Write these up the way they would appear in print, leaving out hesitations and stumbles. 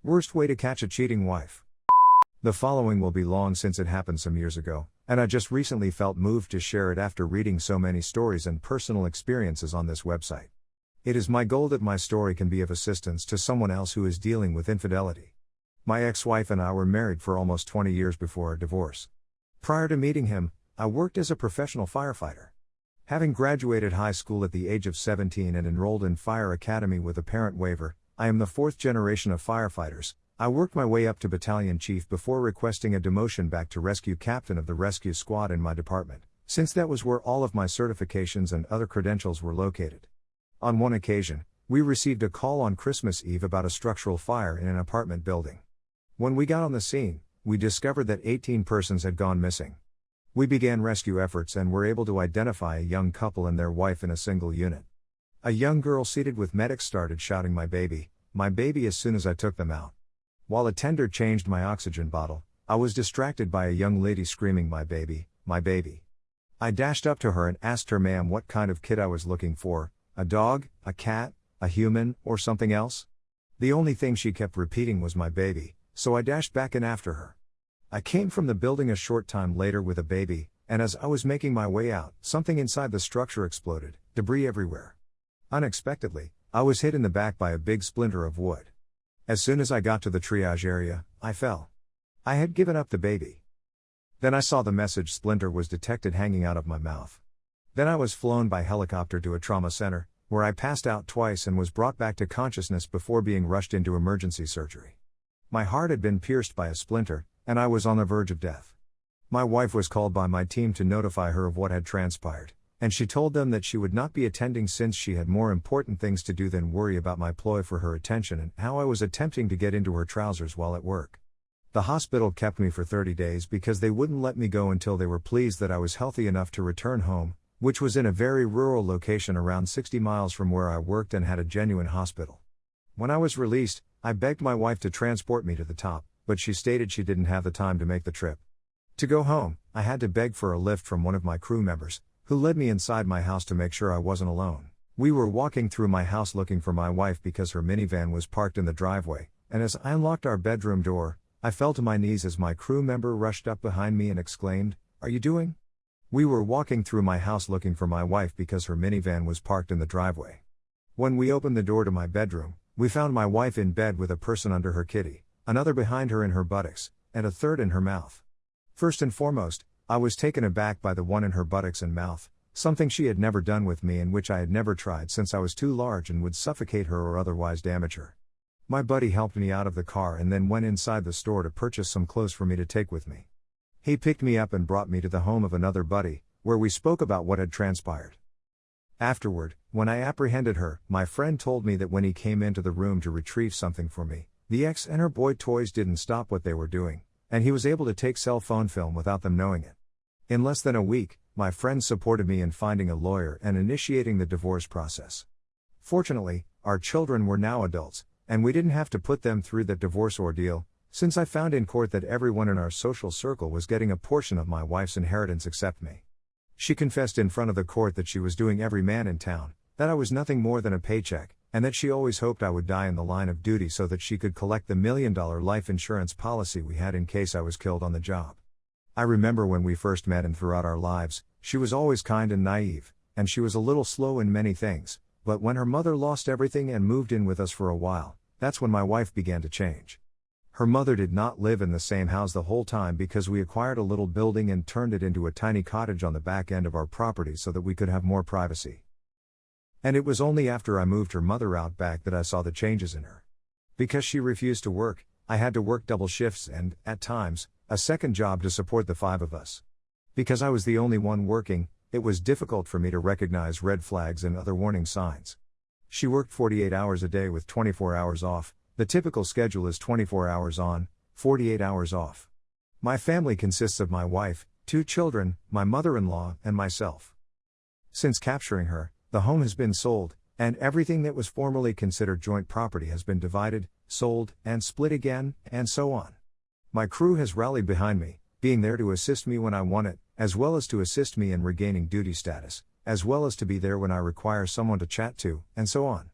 Worst way to catch a cheating wife. The following will be long since it happened some years ago, and I just recently felt moved to share it after reading so many stories and personal experiences on this website. It is my goal that my story can be of assistance to someone else who is dealing with infidelity. My ex-wife and I were married for almost 20 years before our divorce. Prior to meeting him, I worked as a professional firefighter. Having graduated high school at the age of 17 and enrolled in fire academy with a parent waiver, I am the fourth generation of firefighters. I worked my way up to battalion chief before requesting a demotion back to rescue captain of the rescue squad in my department, since that was where all of my certifications and other credentials were located. On one occasion, we received a call on Christmas Eve about a structural fire in an apartment building. When we got on the scene, we discovered that 18 persons had gone missing. We began rescue efforts and were able to identify a young couple and their wife in a single unit. A young girl seated with medics started shouting my baby," as soon as I took them out. While a tender changed my oxygen bottle, I was distracted by a young lady screaming my baby, my baby. I dashed up to her and asked her, "Ma'am, what kind of kid I was looking for, a dog, a cat, a human, or something else?" The only thing she kept repeating was my baby, so I dashed back in after her. I came from the building a short time later with a baby, and as I was making my way out, something inside the structure exploded, debris everywhere. Unexpectedly, I was hit in the back by a big splinter of wood. As soon as I got to the triage area, I fell. I had given up the baby. Then I saw the message splinter was detected hanging out of my mouth. Then I was flown by helicopter to a trauma center, where I passed out twice and was brought back to consciousness before being rushed into emergency surgery. My heart had been pierced by a splinter, and I was on the verge of death. My wife was called by my team to notify her of what had transpired, and she told them that she would not be attending since she had more important things to do than worry about my ploy for her attention and how I was attempting to get into her trousers while at work. The hospital kept me for 30 days because they wouldn't let me go until they were pleased that I was healthy enough to return home, which was in a very rural location around 60 miles from where I worked and had a genuine hospital. When I was released, I begged my wife to transport me to the top, but she stated she didn't have the time to make the trip. To go home, I had to beg for a lift from one of my crew members, who led me inside my house to make sure I wasn't alone. We were walking through my house looking for my wife because her minivan was parked in the driveway, and as I unlocked our bedroom door, I fell to my knees as my crew member rushed up behind me and exclaimed, "Are you doing?" We were walking through my house looking for my wife because her minivan was parked in the driveway. When we opened the door to my bedroom, we found my wife in bed with a person under her kitty, another behind her in her buttocks, and a third in her mouth. First and foremost, I was taken aback by the one in her buttocks and mouth, something she had never done with me and which I had never tried since I was too large and would suffocate her or otherwise damage her. My buddy helped me out of the car and then went inside the store to purchase some clothes for me to take with me. He picked me up and brought me to the home of another buddy, where we spoke about what had transpired. Afterward, when I apprehended her, my friend told me that when he came into the room to retrieve something for me, the ex and her boy toys didn't stop what they were doing, and he was able to take cell phone film without them knowing it. In less than a week, my friends supported me in finding a lawyer and initiating the divorce process. Fortunately, our children were now adults, and we didn't have to put them through that divorce ordeal, since I found in court that everyone in our social circle was getting a portion of my wife's inheritance except me. She confessed in front of the court that she was doing every man in town, that I was nothing more than a paycheck, and that she always hoped I would die in the line of duty so that she could collect the $1 million life insurance policy we had in case I was killed on the job. I remember when we first met and throughout our lives, she was always kind and naive, and she was a little slow in many things, but when her mother lost everything and moved in with us for a while, that's when my wife began to change. Her mother did not live in the same house the whole time because we acquired a little building and turned it into a tiny cottage on the back end of our property so that we could have more privacy. And it was only after I moved her mother out back that I saw the changes in her. Because she refused to work, I had to work double shifts and, at times, a second job to support the 5 of us. Because I was the only one working, it was difficult for me to recognize red flags and other warning signs. She worked 48 hours a day with 24 hours off. The typical schedule is 24 hours on, 48 hours off. My family consists of my wife, 2 children, my mother-in-law, and myself. Since capturing her, the home has been sold, and everything that was formerly considered joint property has been divided, sold, and split again, and so on. My crew has rallied behind me, being there to assist me when I want it, as well as to assist me in regaining duty status, as well as to be there when I require someone to chat to, and so on.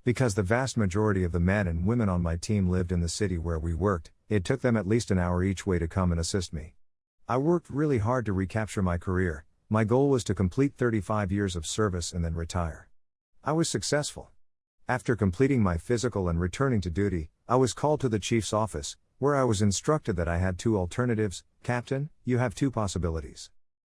Because the vast majority of the men and women on my team lived in the city where we worked, it took them at least an hour each way to come and assist me. I worked really hard to recapture my career. My goal was to complete 35 years of service and then retire. I was successful. After completing my physical and returning to duty, I was called to the chief's office, where I was instructed that I had two alternatives. Captain, you have two possibilities.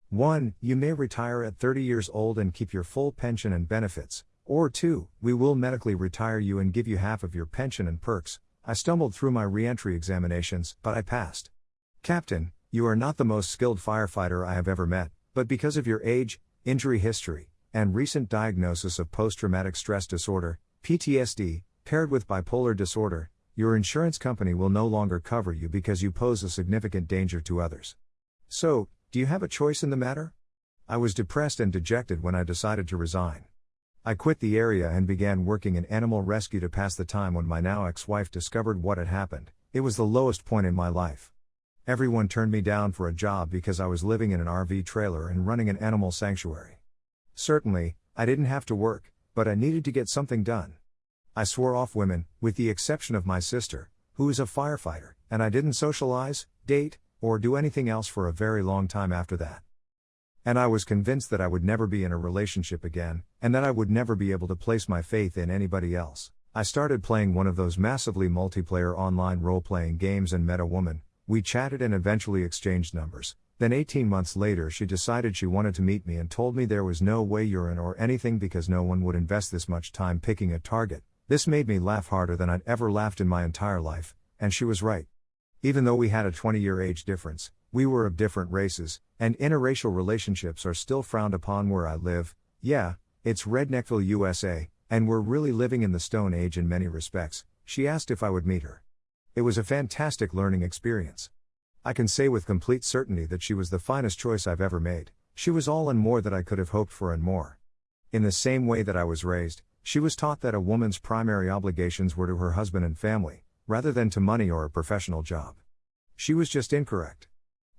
1, you may retire at 30 years old and keep your full pension and benefits, or 2, we will medically retire you and give you half of your pension and perks. I stumbled through my re-entry examinations, but I passed. Captain, you are not the most skilled firefighter I have ever met, but because of your age, injury history, and recent diagnosis of post-traumatic stress disorder, PTSD, paired with bipolar disorder, your insurance company will no longer cover you because you pose a significant danger to others. So, do you have a choice in the matter? I was depressed and dejected when I decided to resign. I quit the area and began working in animal rescue to pass the time when my now ex-wife discovered what had happened. It was the lowest point in my life. Everyone turned me down for a job because I was living in an RV trailer and running an animal sanctuary. Certainly, I didn't have to work, but I needed to get something done. I swore off women, with the exception of my sister, who is a firefighter, and I didn't socialize, date, or do anything else for a very long time after that. And I was convinced that I would never be in a relationship again, and that I would never be able to place my faith in anybody else. I started playing one of those massively multiplayer online role-playing games and met a woman. We chatted and eventually exchanged numbers. Then 18 months later she decided she wanted to meet me and told me there was no way urine or anything because no one would invest this much time picking a target. This made me laugh harder than I'd ever laughed in my entire life, and she was right. Even though we had a 20-year age difference, we were of different races, and interracial relationships are still frowned upon where I live. Yeah, it's Redneckville, USA, and we're really living in the Stone Age in many respects. She asked if I would meet her. It was a fantastic learning experience. I can say with complete certainty that she was the finest choice I've ever made. She was all and more that I could have hoped for and more. In the same way that I was raised, she was taught that a woman's primary obligations were to her husband and family, rather than to money or a professional job. She was just incorrect.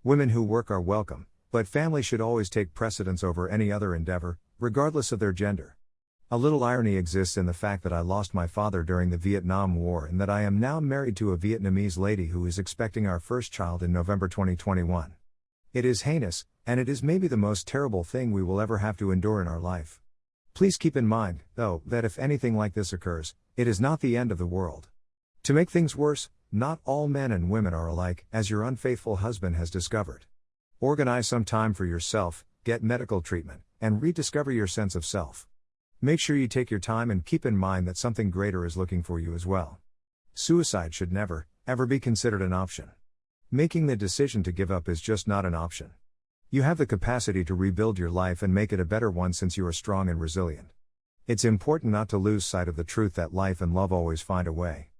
Women who work are welcome, but family should always take precedence over any other endeavor, regardless of their gender. A little irony exists in the fact that I lost my father during the Vietnam War and that I am now married to a Vietnamese lady who is expecting our first child in November 2021. It is heinous, and it is maybe the most terrible thing we will ever have to endure in our life. Please keep in mind, though, that if anything like this occurs, it is not the end of the world. To make things worse, not all men and women are alike, as your unfaithful husband has discovered. Organize some time for yourself, get medical treatment, and rediscover your sense of self. Make sure you take your time and keep in mind that something greater is looking for you as well. Suicide should never, ever be considered an option. Making the decision to give up is just not an option. You have the capacity to rebuild your life and make it a better one since you are strong and resilient. It's important not to lose sight of the truth that life and love always find a way.